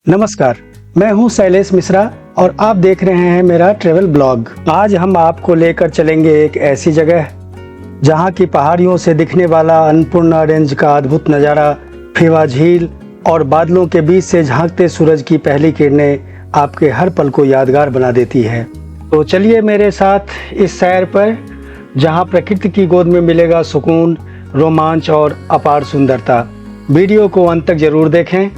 नमस्कार, मैं हूं शैलेश मिश्रा और आप देख रहे हैं मेरा ट्रैवल ब्लॉग। आज हम आपको लेकर चलेंगे एक ऐसी जगह जहां की पहाड़ियों से दिखने वाला अन्नपूर्णा रेंज का अद्भुत नज़ारा, फेवा झील और बादलों के बीच से झांकते सूरज की पहली किरणें आपके हर पल को यादगार बना देती है। तो चलिए मेरे साथ इस सैर पर, जहां प्रकृति की गोद में मिलेगा सुकून, रोमांच और अपार सुंदरता। वीडियो को अंत तक जरूर देखें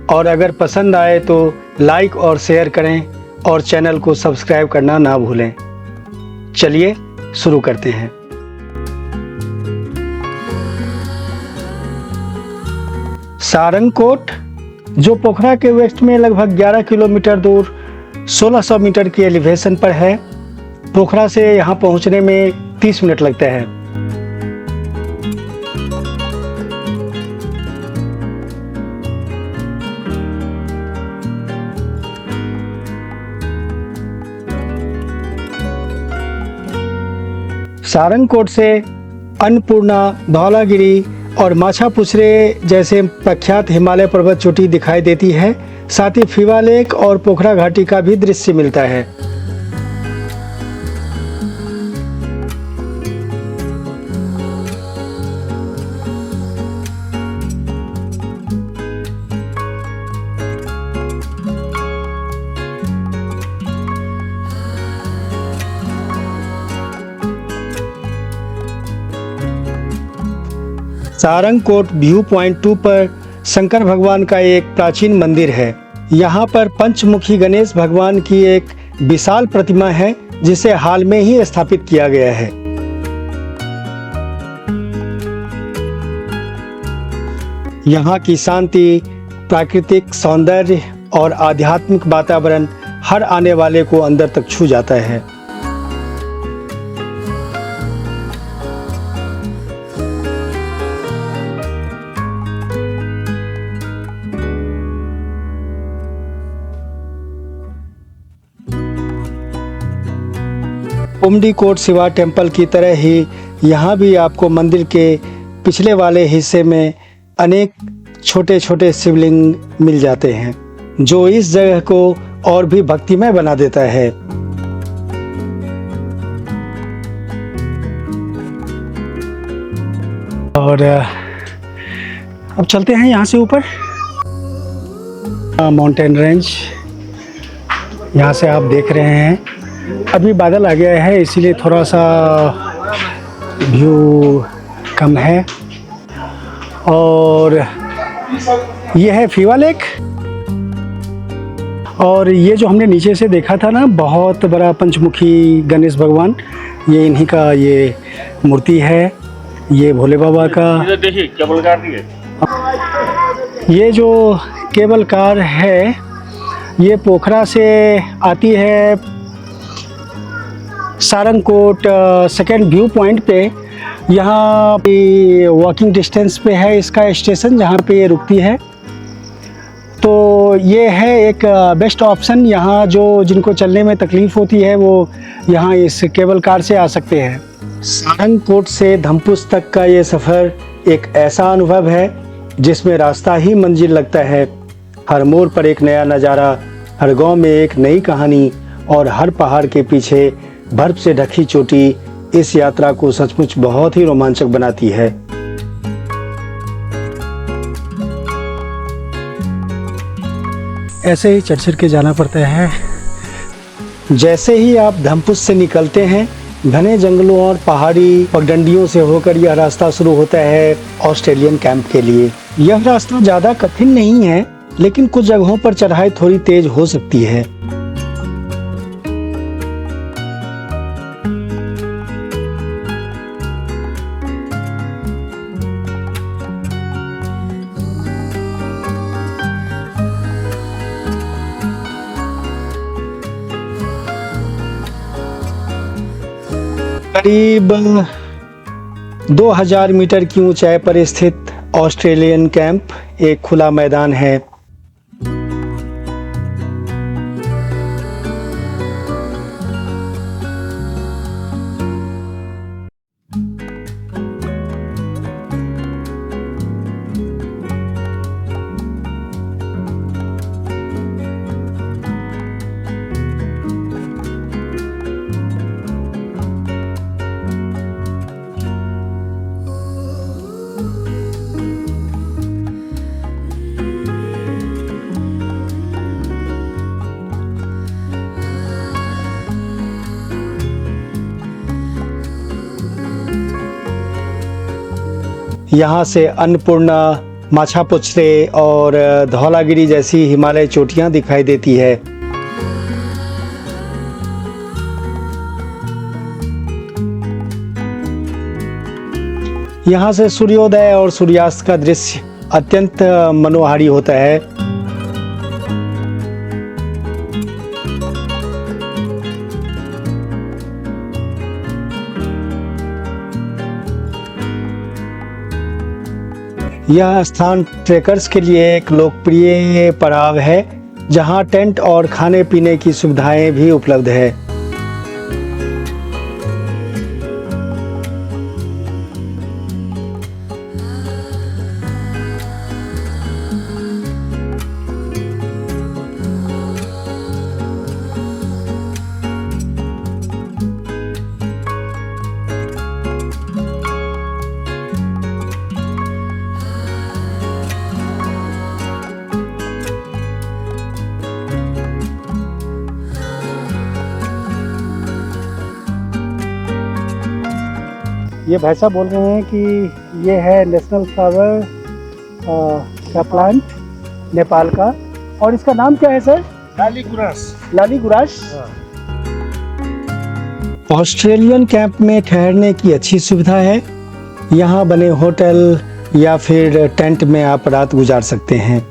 और अगर पसंद आए तो लाइक और शेयर करें और चैनल को सब्सक्राइब करना ना भूलें। चलिए शुरू करते हैं। सारंगकोट, जो पोखरा के वेस्ट में लगभग 11 किलोमीटर दूर 1600 मीटर की एलिवेशन पर है। पोखरा से यहाँ पहुँचने में 30 मिनट लगते हैं। सारंगकोट से अन्नपूर्णा, धौलागिरी और माछापुछरे जैसे प्रख्यात हिमालय पर्वत चोटी दिखाई देती है। साथ ही फीवा लेक और पोखरा घाटी का भी दृश्य मिलता है। सारंगकोट व्यू पॉइंट 2 पर शंकर भगवान का एक प्राचीन मंदिर है। यहाँ पर पंचमुखी गणेश भगवान की एक विशाल प्रतिमा है, जिसे हाल में ही स्थापित किया गया है। यहाँ की शांति, प्राकृतिक सौंदर्य और आध्यात्मिक वातावरण हर आने वाले को अंदर तक छू जाता है। पुमडीकोट शिवा टेम्पल की तरह ही यहाँ भी आपको मंदिर के पिछले वाले हिस्से में अनेक छोटे छोटे शिवलिंग मिल जाते हैं, जो इस जगह को और भी भक्तिमय बना देता है। और अब चलते हैं यहाँ से ऊपर। माउंटेन रेंज यहाँ से आप देख रहे हैं। अभी बादल आ गया है, इसीलिए थोड़ा सा व्यू कम है। और ये है फीवा लेक। और ये जो हमने नीचे से देखा था ना, बहुत बड़ा पंचमुखी गणेश भगवान, ये इन्हीं का ये मूर्ति है। ये भोले बाबा का देखिए केबल कार दी है। ये जो केबल कार है, ये पोखरा से आती है सारंगकोट सेकेंड व्यू पॉइंट पे। यहाँ पे वॉकिंग डिस्टेंस पे है इसका स्टेशन, जहाँ पे ये रुकती है। तो ये है एक बेस्ट ऑप्शन। यहाँ जो जिनको चलने में तकलीफ़ होती है, वो यहाँ इस केबल कार से आ सकते हैं। सारंगकोट से धमपुस तक का ये सफ़र एक ऐसा अनुभव है जिसमें रास्ता ही मंजिल लगता है। हर मोड़ पर एक नया नज़ारा, हर गांव में एक नई कहानी और हर पहाड़ के पीछे बर्फ से ढकी चोटी इस यात्रा को सचमुच बहुत ही रोमांचक बनाती है। ऐसे ही चढ़ के जाना पड़ता है। जैसे ही आप धमपुस से निकलते हैं, घने जंगलों और पहाड़ी पगडंडियों से होकर यह रास्ता शुरू होता है ऑस्ट्रेलियन कैंप के लिए। यह रास्ता ज़्यादा कठिन नहीं है, लेकिन कुछ जगहों पर चढ़ाई थोड़ी तेज हो सकती है। करीब 2000 मीटर की ऊंचाई पर स्थित ऑस्ट्रेलियन कैंप एक खुला मैदान है। यहाँ से अन्नपूर्णा, माछापुच्छ्रे और धौलागिरी जैसी हिमालय चोटियाँ दिखाई देती है। यहाँ से सूर्योदय और सूर्यास्त का दृश्य अत्यंत मनोहारी होता है। यह स्थान ट्रेकर्स के लिए एक लोकप्रिय पड़ाव है, जहां टेंट और खाने पीने की सुविधाएं भी उपलब्ध है। ये भाई साहब बोल रहे हैं कि ये है नेशनल फ्लावर का प्लांट नेपाल का, और इसका नाम क्या है सर? लाली गुरास। लाली गुरास। ऑस्ट्रेलियन कैंप में ठहरने की अच्छी सुविधा है। यहाँ बने होटल या फिर टेंट में आप रात गुजार सकते हैं।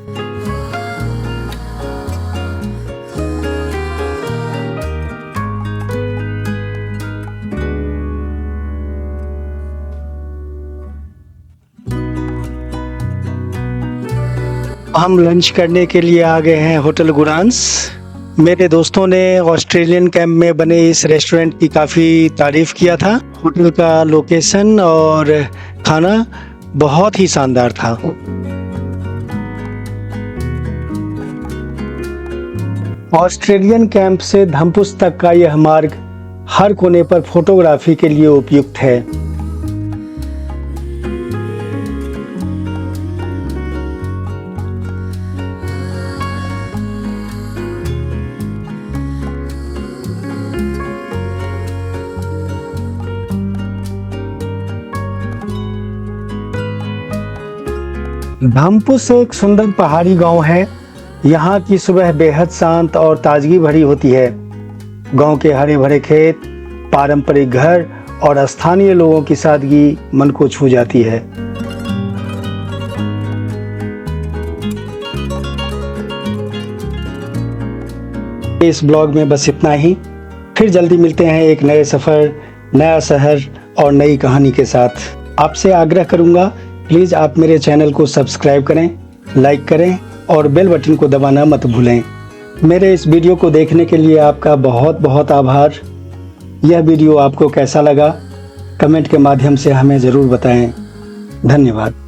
हम लंच करने के लिए आ गए हैं होटल गुरांस। मेरे दोस्तों ने ऑस्ट्रेलियन कैंप में बने इस रेस्टोरेंट की काफ़ी तारीफ़ किया था। होटल का लोकेशन और खाना बहुत ही शानदार था। ऑस्ट्रेलियन कैंप से धम्पुस तक का यह मार्ग हर कोने पर फोटोग्राफी के लिए उपयुक्त है। धम्पुस एक सुंदर पहाड़ी गांव है। यहाँ की सुबह बेहद शांत और ताजगी भरी होती है। गांव के हरे भरे खेत, पारंपरिक घर और स्थानीय लोगों की सादगी मन को छू जाती है। इस ब्लॉग में बस इतना ही। फिर जल्दी मिलते हैं एक नए सफ़र, नया शहर और नई कहानी के साथ। आपसे आग्रह करूँगा, प्लीज़ आप मेरे चैनल को सब्सक्राइब करें, लाइक करें और बेल बटन को दबाना मत भूलें। मेरे इस वीडियो को देखने के लिए आपका बहुत बहुत आभार। यह वीडियो आपको कैसा लगा, कमेंट के माध्यम से हमें ज़रूर बताएं। धन्यवाद।